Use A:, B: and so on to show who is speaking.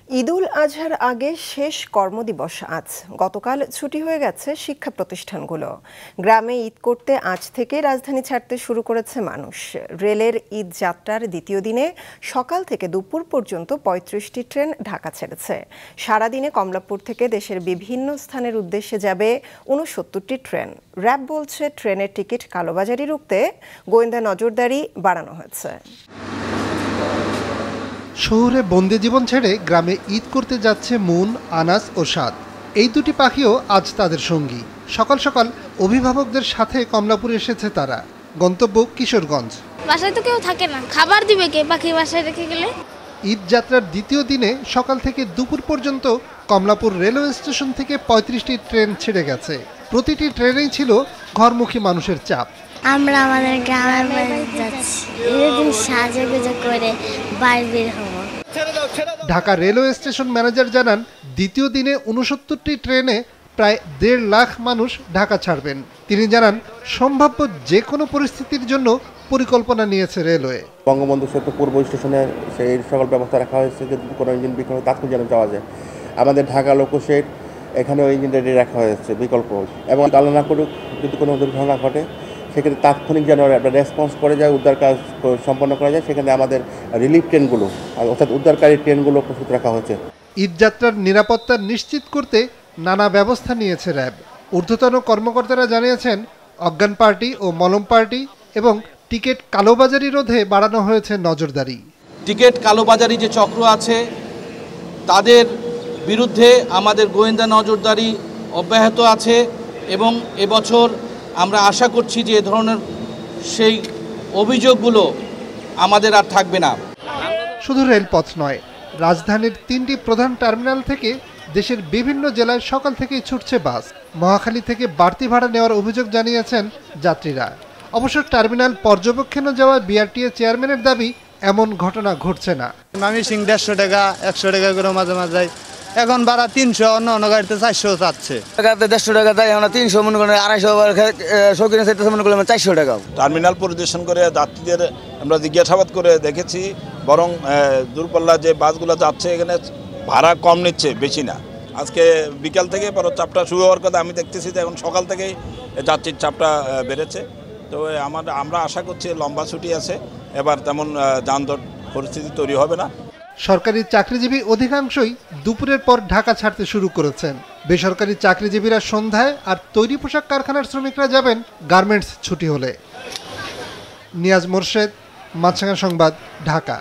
A: ঈদুল আজহার আগে শেষ কর্মদিবস আজ। গতকাল ছুটি হয়ে গেছে শিক্ষা প্রতিষ্ঠানগুলো। গ্রামে ঈদ করতে আজ থেকে রাজধানী ছাড়তে শুরু করেছে মানুষ। রেলের ঈদ যাত্রার দ্বিতীয় দিনে সকাল থেকে দুপুর পর্যন্ত ৩৫টি ট্রেন ঢাকা ছেড়েছে। সারাদিনে কমলাপুর থেকে দেশের বিভিন্ন স্থানের উদ্দেশ্যে যাবে ৬৯টি ট্রেন। র্যাব বলছে, ট্রেনের টিকিট কালোবাজারি রুখতে গোয়েন্দা নজরদারি বাড়ানো হয়েছে।
B: শহুরে বন্দি জীবন ছেড়ে গ্রামে ঈদ করতে যাচ্ছে মুন, আনাস ও সাদ। এই দুটি পাখিও আজ তাদের সঙ্গী। সকাল সকাল অভিভাবকদের সাথে কমলাপুরে এসেছে তারা। গন্তব্য কিশোরগঞ্জ।
C: বাসায় তো কেউ থাকে না, খাবার দিবে কে পাখি বাসায় রেখে গেলে?
B: ঈদ যাত্রার দ্বিতীয় দিনে সকাল থেকে দুপুর পর্যন্ত কমলাপুর রেলওয়ে স্টেশন থেকে ৩৫টি ট্রেন ছেড়ে গেছে। প্রতিটি ট্রেনেই ছিল ঘরমুখী মানুষের চাপ।
D: আমরা আমাদের গ্রামের বাড়ি যাচ্ছি, এদিন সাজুগুজু করে বাড়ি বের হব।
B: ঢাকা রেলওয়ে স্টেশন ম্যানেজার জানান, দ্বিতীয় দিনে ৬৯টি ট্রেনে প্রায় ১.৫ লাখ মানুষ ঢাকা ছাড়বেন। তিনি জানান, সম্ভাব্য যে কোনো পরিস্থিতির জন্য পরিকল্পনা নিয়েছে রেলওয়ে।
E: বঙ্গবন্ধু সেতু পূর্ব স্টেশনে সেই সকল ব্যবস্থা রাখা হয়েছে, যদি কোনো ইঞ্জিন বিকল্প তাৎক্ষণিক যেন যাওয়া যায়। আমাদের ঢাকা লোকোশেড এখানেও ইঞ্জিন রেডি রাখা হয়েছে বিকল্প, এবং চালনা করুক যদি কোনো দুর্ঘটনা ঘটে সেক্ষেত্রে তাৎক্ষণিক যেন রেসপন্স করে যায়, উদ্ধার কাজ সম্পন্ন করা যায়। সেখানে আমাদের রিলিফ ট্রেনগুলো অর্থাৎ উদ্ধারকারী ট্রেনগুলো প্রস্তুত রাখা হয়েছে।
B: ঈদযাত্রার নিরাপত্তা নিশ্চিত করতে নানা ব্যবস্থা নিয়েছে র্যাব। ঊর্ধ্বতন কর্মকর্তারা জানিয়েছেন, অজ্ঞান পার্টি ও মলম পার্টি এবং টিকিট কালোবাজারি রোধে বাড়ানো হয়েছে নজরদারি।
F: টিকিট কালোবাজারি যে চক্র আছে তাদের বিরুদ্ধে আমাদের গোয়েন্দা নজরদারি অব্যাহত আছে, এবং এবছর আমরা আশা করছি যে এ ধরনের সেই অভিযোগগুলো আমাদের আর থাকবে না।
B: শুধু রেলপথ নয়, রাজধানীর 3টি প্রধান টার্মিনাল থেকে দেশের বিভিন্ন জেলায় সকাল থেকেই ছুটছে বাস। মহাখালী থেকে বাড়তি ভাড়া নেওয়ার অভিযোগ জানিয়েছেন যাত্রীরা। অবশ্য টার্মিনাল পর্যবেক্ষণে যাওয়া বিআরটিএ চেয়ারম্যানের দাবি, এমন ঘটনা ঘটছে না।
G: মামিসিং 150 টাকা 100 টাকা করে মাঝে মাঝে, এখন ভাড়া 300, অন্য গাড়িতে 400 চাচ্ছে।
H: 150 টাকা দেয়, আমরা 300 মনে করেন, 250 কিনে চাইতেছে মনে করলাম 400 টাকা।
I: টার্মিনাল পরিদর্শন করে যাত্রীদের আমরা জিজ্ঞাসাবাদ করে দেখেছি, বরং দূরপাল্লা যে বাসগুলো যাচ্ছে এখানে ভাড়া কম নিচ্ছে, বেশি না। আজকে বিকাল থেকে পর চাপটা শুরু হওয়ার কথা, আমি দেখতেছি যে এখন সকাল থেকেই যাত্রীর চাপটা বেড়েছে। তো আমরা আশা করছি লম্বা ছুটি আছে, এবার তেমন যানজট পরিস্থিতি তৈরি হবে না।
B: সরকারি চাকরিজীবী অধিকাংশই দুপুরের পর ঢাকা ছাড়তে শুরু করেছেন। বেসরকারি চাকরিজীবীরা সন্ধ্যায়, আর তৈরি পোশাক কারখানার শ্রমিকরা যাবেন গার্মেন্টস ছুটি হলে। নিয়াজ মোরশেদ, মাছরাঙা সংবাদ, ঢাকা।